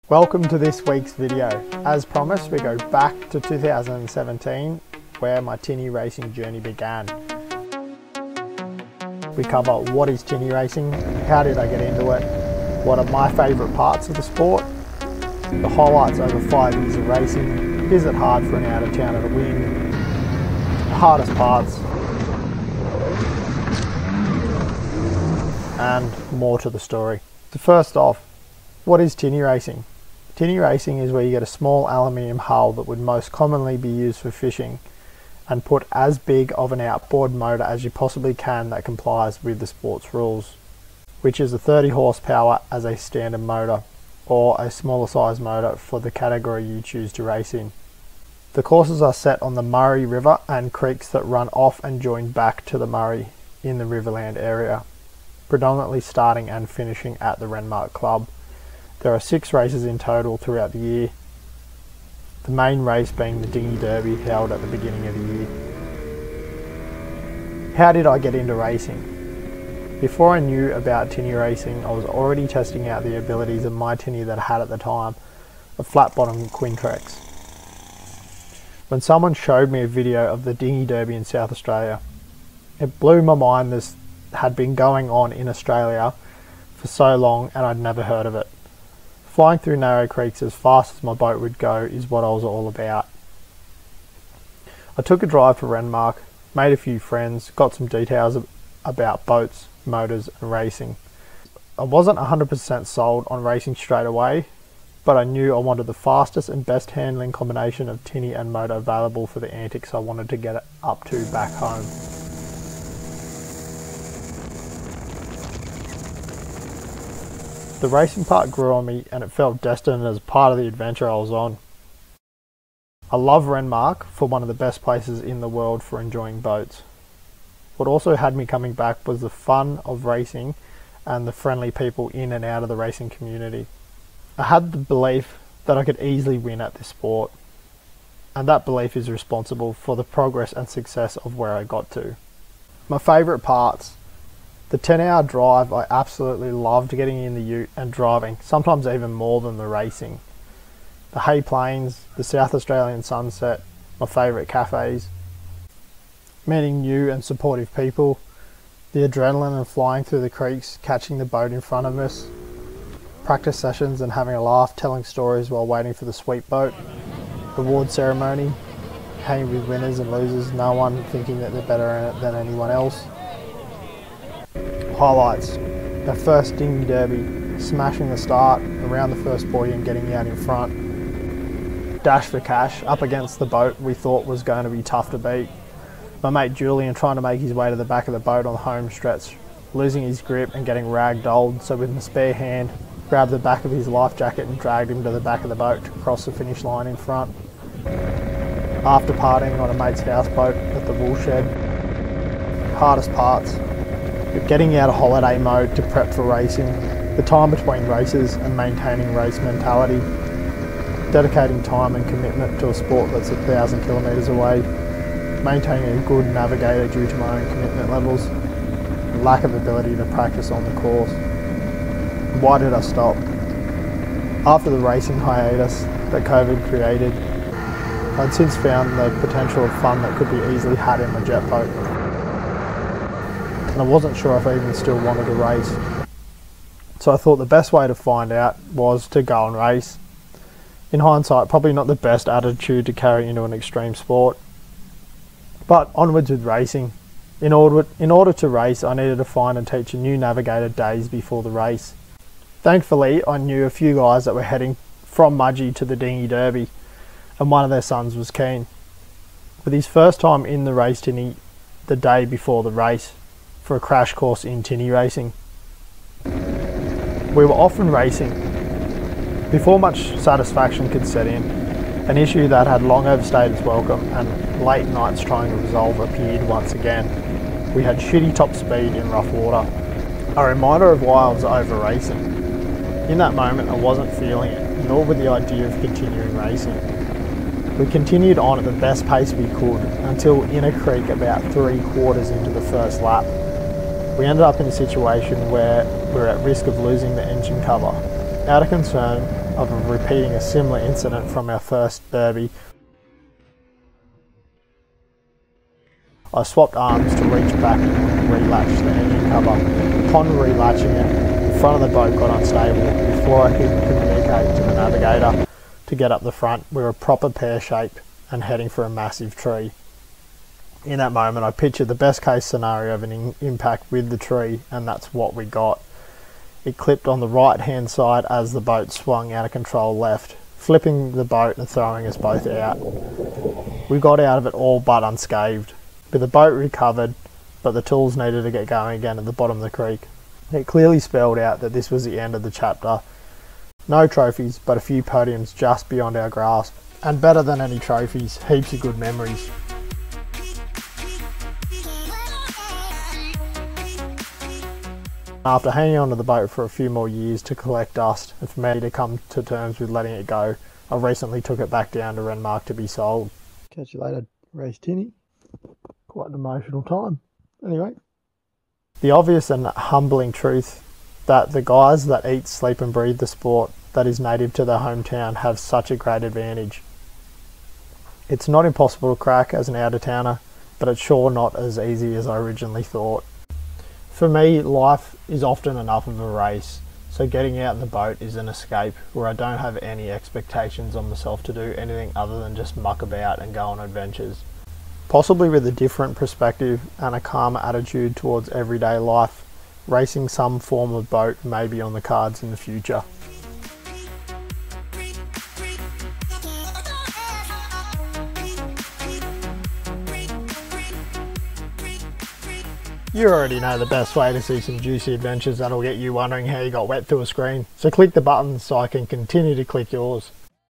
Welcome to this week's video. As promised, we go back to 2017 where my tinny racing journey began. We cover what is tinny racing, how did I get into it, what are my favourite parts of the sport, the highlights over 5 years of racing, is it hard for an out-of-towner to win, the hardest parts, and more to the story. So first off, what is tinny racing? Tinny racing is where you get a small aluminium hull that would most commonly be used for fishing and put as big of an outboard motor as you possibly can that complies with the sport's rules, which is a 30 horsepower as a standard motor or a smaller size motor for the category you choose to race in. The courses are set on the Murray River and creeks that run off and join back to the Murray in the Riverland area, predominantly starting and finishing at the Renmark Club. There are 6 races in total throughout the year, the main race being the Dinghy Derby held at the beginning of the year. How did I get into racing? Before I knew about tinny racing, I was already testing out the abilities of my tinny that I had at the time, a flat bottom Quintrex. When someone showed me a video of the Dinghy Derby in South Australia, it blew my mind. This had been going on in Australia for so long and I'd never heard of it. Flying through narrow creeks as fast as my boat would go is what I was all about. I took a drive for Renmark, made a few friends, got some details about boats, motors and racing. I wasn't 100% sold on racing straight away, but I knew I wanted the fastest and best handling combination of tinny and motor available for the antics I wanted to get up to back home. The racing part grew on me and it felt destined as part of the adventure I was on. I love Renmark for one of the best places in the world for enjoying boats. What also had me coming back was the fun of racing and the friendly people in and out of the racing community. I had the belief that I could easily win at this sport, and that belief is responsible for the progress and success of where I got to. My favourite parts. The 10-hour drive, I absolutely loved getting in the ute and driving, sometimes even more than the racing. The Hay Plains, the South Australian sunset, my favourite cafes, meeting new and supportive people, the adrenaline of flying through the creeks, catching the boat in front of us, practice sessions and having a laugh, telling stories while waiting for the sweep boat, reward ceremony, hanging with winners and losers, no one thinking that they're better in it than anyone else. Highlights: our first Dinghy Derby, smashing the start, around the first podium, getting out in front. Dash for cash, up against the boat we thought was going to be tough to beat. My mate Julian trying to make his way to the back of the boat on the home stretch, losing his grip and getting ragdolled, so with my spare hand, grabbed the back of his life jacket and dragged him to the back of the boat to cross the finish line in front. After partying on a mate's houseboat at the woolshed. Hardest parts: getting out of holiday mode to prep for racing, the time between races and maintaining race mentality, dedicating time and commitment to a sport that's 1,000 kilometres away, maintaining a good navigator due to my own commitment levels, and lack of ability to practice on the course. Why did I stop? After the racing hiatus that COVID created, I'd since found the potential of fun that could be easily had in my jet boat. And I wasn't sure if I even still wanted to race. So I thought the best way to find out was to go and race. In hindsight, probably not the best attitude to carry into an extreme sport. But onwards with racing. In order to race, I needed to find and teach a new navigator days before the race. Thankfully, I knew a few guys that were heading from Mudgee to the Dinghy Derby, and one of their sons was keen. With his first time in the race tinny the day before the race, for a crash course in tinny racing. We were often racing. Before much satisfaction could set in, an issue that had long overstayed its welcome and late nights trying to resolve appeared once again. We had shitty top speed in rough water. A reminder of why I was over racing. In that moment I wasn't feeling it, nor with the idea of continuing racing. We continued on at the best pace we could until in a creek about 3/4 into the first lap. We ended up in a situation where we were at risk of losing the engine cover Out of concern of repeating a similar incident from our first derby, I swapped arms to reach back and relatch the engine cover. Upon relatching it, the front of the boat got unstable. Before I could communicate to the navigator to get up the front, we were proper pear-shaped and heading for a massive tree. In that moment, I pictured the best case scenario of an impact with the tree, and that's what we got. It clipped on the right hand side as the boat swung out of control left, flipping the boat and throwing us both out. We got out of it all but unscathed, with the boat recovered, but the tools needed to get going again at the bottom of the creek. It clearly spelled out that this was the end of the chapter. No trophies, but a few podiums just beyond our grasp, and better than any trophies, heaps of good memories. After hanging onto the boat for a few more years to collect dust and for me to come to terms with letting it go, I recently took it back down to Renmark to be sold. Catch you later, Race Tinny. Quite an emotional time. Anyway. The obvious and humbling truth that the guys that eat, sleep and breathe the sport that is native to their hometown have such a great advantage. It's not impossible to crack as an out-of-towner, but it's sure not as easy as I originally thought. For me, life is often enough of a race, so getting out in the boat is an escape where I don't have any expectations on myself to do anything other than just muck about and go on adventures. Possibly with a different perspective and a calmer attitude towards everyday life, racing some form of boat may be on the cards in the future. You already know the best way to see some juicy adventures that'll get you wondering how you got wet through a screen, so click the button so I can continue to click yours.